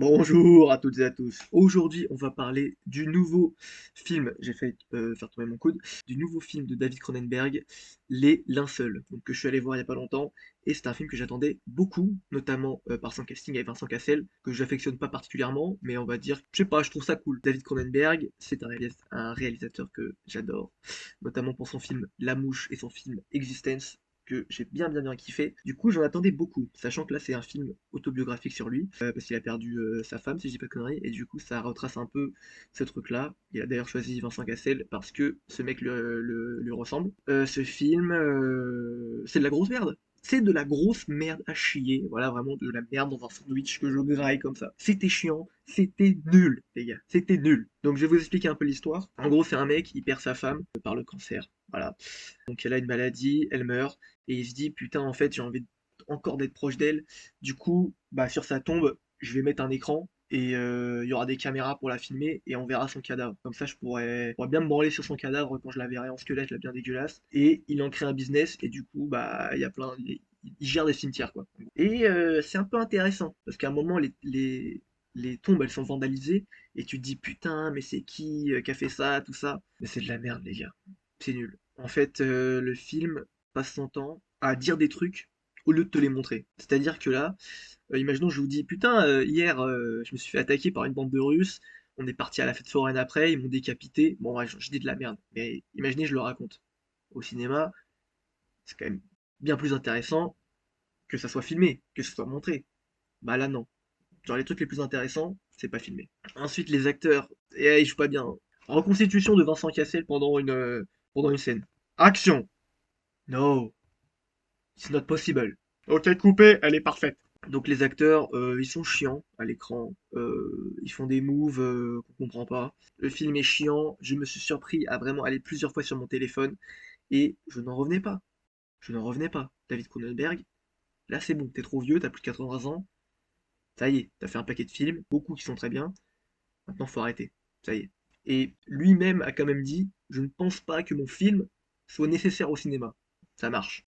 Bonjour à toutes et à tous. Aujourd'hui, on va parler du nouveau film, j'ai failli faire tomber mon coude, du nouveau film de David Cronenberg, Les Linceuls, donc que je suis allé voir il y a pas longtemps, et c'est un film que j'attendais beaucoup, notamment par son casting avec Vincent Cassel, que j'affectionne pas particulièrement, mais on va dire, je sais pas, je trouve ça cool. David Cronenberg, c'est un réalisateur que j'adore, notamment pour son film La Mouche et son film Existence, que j'ai bien kiffé. Du coup, j'en attendais beaucoup, sachant que là, c'est un film autobiographique sur lui, parce qu'il a perdu sa femme, si je dis pas de conneries, et du coup, ça retrace un peu ce truc-là. Il a d'ailleurs choisi Vincent Cassel parce que ce mec lui ressemble. Ce film, c'est de la grosse merde. C'est de la grosse merde à chier, voilà, vraiment de la merde dans un sandwich que je graille comme ça. C'était chiant, c'était nul, les gars, c'était nul. Donc je vais vous expliquer un peu l'histoire. En gros, c'est un mec, il perd sa femme par le cancer, voilà. Donc elle a une maladie, elle meurt, et il se dit putain en fait j'ai envie encore d'être proche d'elle. Du coup, bah sur sa tombe, je vais mettre un écran et il y aura des caméras pour la filmer et on verra son cadavre. Comme ça je pourrais bien me branler sur son cadavre quand je la verrai en squelette, là bien dégueulasse. Et il en crée un business et du coup bah il y a plein. Il gère des cimetières quoi. Et c'est un peu intéressant parce qu'à un moment les tombes elles sont vandalisées et tu te dis putain mais c'est qui a fait ça, tout ça. Mais c'est de la merde les gars. C'est nul. En fait, le film passe son temps à dire des trucs au lieu de te les montrer. C'est-à-dire que là, imaginons je vous dis putain hier je me suis fait attaquer par une bande de Russes, on est parti à la fête foraine après, ils m'ont décapité. Bon ouais, je dis de la merde, mais imaginez je le raconte. Au cinéma, c'est quand même bien plus intéressant que ça soit filmé, que ça soit montré. Bah là non. Genre les trucs les plus intéressants, c'est pas filmé. Ensuite les acteurs, et ils jouent pas bien, hein. Reconstitution de Vincent Cassel pendant une scène. Action! No, it's not possible. Ok, coupé, elle est parfaite. Donc les acteurs, ils sont chiants à l'écran. Ils font des moves qu'on comprend pas. Le film est chiant. Je me suis surpris à vraiment aller plusieurs fois sur mon téléphone et je n'en revenais pas. Je n'en revenais pas. David Cronenberg, là c'est bon, t'es trop vieux, t'as plus de 80 ans. Ça y est, t'as fait un paquet de films, beaucoup qui sont très bien. Maintenant faut arrêter. Ça y est. Et lui-même a quand même dit, je ne pense pas que mon film soit nécessaire au cinéma. Ça marche.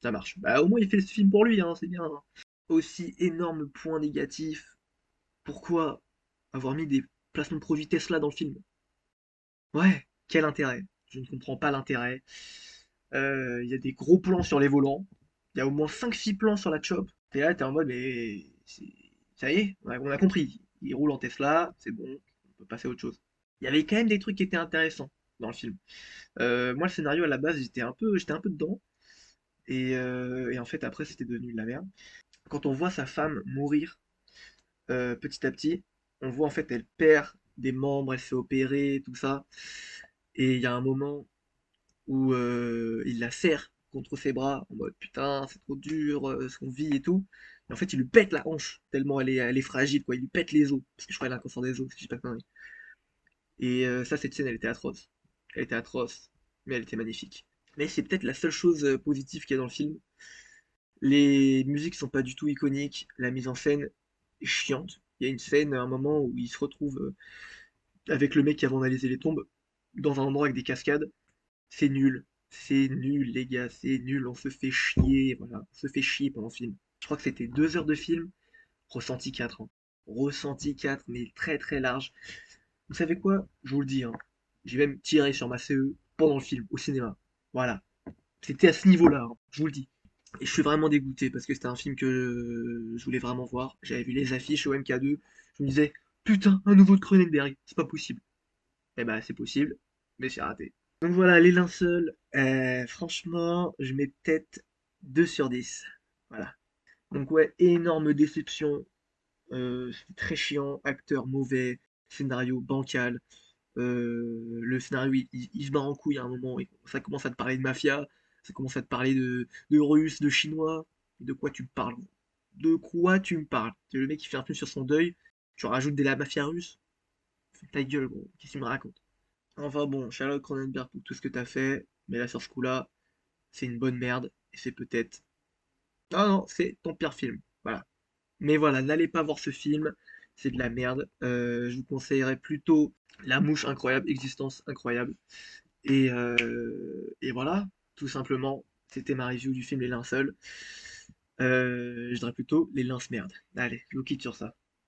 Ça marche. Bah, au moins, il fait ce film pour lui, hein, c'est bien, hein. Aussi, énorme point négatif. Pourquoi avoir mis des placements de produits Tesla dans le film? Ouais, quel intérêt? Je ne comprends pas l'intérêt. Il y a des gros plans sur les volants. Il y a au moins 5-6 plans sur la chop. T'es là, t'es en mode, mais ça y est, on a compris. Il roule en Tesla, c'est bon, on peut passer à autre chose. Il y avait quand même des trucs qui étaient intéressants dans le film. Moi, le scénario à la base, j'étais un peu dedans. Et en fait, après, c'était devenu de la merde. Quand on voit sa femme mourir petit à petit, on voit en fait, elle perd des membres, elle se fait opérer, tout ça. Et il y a un moment où il la serre contre ses bras, en mode putain, c'est trop dur ce qu'on vit et tout. Et en fait, il lui pète la hanche, tellement elle est fragile, quoi. Il lui pète les os, parce que je crois qu'elle a un cancer des os, si je dis pas de conneries. Et ça, cette scène, elle était atroce. Elle était atroce, mais elle était magnifique. Mais c'est peut-être la seule chose positive qu'il y a dans le film. Les musiques sont pas du tout iconiques, la mise en scène est chiante. Il y a une scène, à un moment où il se retrouve avec le mec qui a vandalisé les tombes, dans un endroit avec des cascades. C'est nul les gars, c'est nul, on se fait chier, voilà, on se fait chier pendant le film. Je crois que c'était 2 heures de film, ressenti 4 hein. Ressenti 4 mais très large. Vous savez quoi? Je vous le dis, hein. J'ai même tiré sur ma CE pendant le film, au cinéma. Voilà. C'était à ce niveau-là, hein, je vous le dis. Et je suis vraiment dégoûté parce que c'était un film que je voulais vraiment voir. J'avais vu les affiches au MK2. Je me disais, putain, un nouveau de Cronenberg, c'est pas possible. Eh ben, c'est possible, mais c'est raté. Donc voilà, les linceuls, franchement, je mets peut-être 2 sur 10. Voilà. Donc ouais, énorme déception. C'était très chiant, acteur mauvais, scénario bancal. Le scénario, il se barre en couille à un moment. Ça commence à te parler de mafia, ça commence à te parler de russe, de chinois. De quoi tu me parles, gros? De quoi tu me parles? C'est le mec qui fait un film sur son deuil, tu rajoutes de la mafia russe? Fais ta gueule, gros. Qu'est-ce que tu me racontes? Enfin bon, Charlotte Cronenberg pour tout ce que t'as fait, mais là sur ce coup-là, c'est une bonne merde, et c'est peut-être. Ah non, c'est ton pire film. Voilà. Mais voilà, n'allez pas voir ce film, c'est de la merde. Je vous conseillerais plutôt La Mouche incroyable, Existence incroyable. Et voilà, tout simplement, c'était ma review du film Les Linceuls. Je dirais plutôt Les Linces merdes. Allez, je vous quitte sur ça.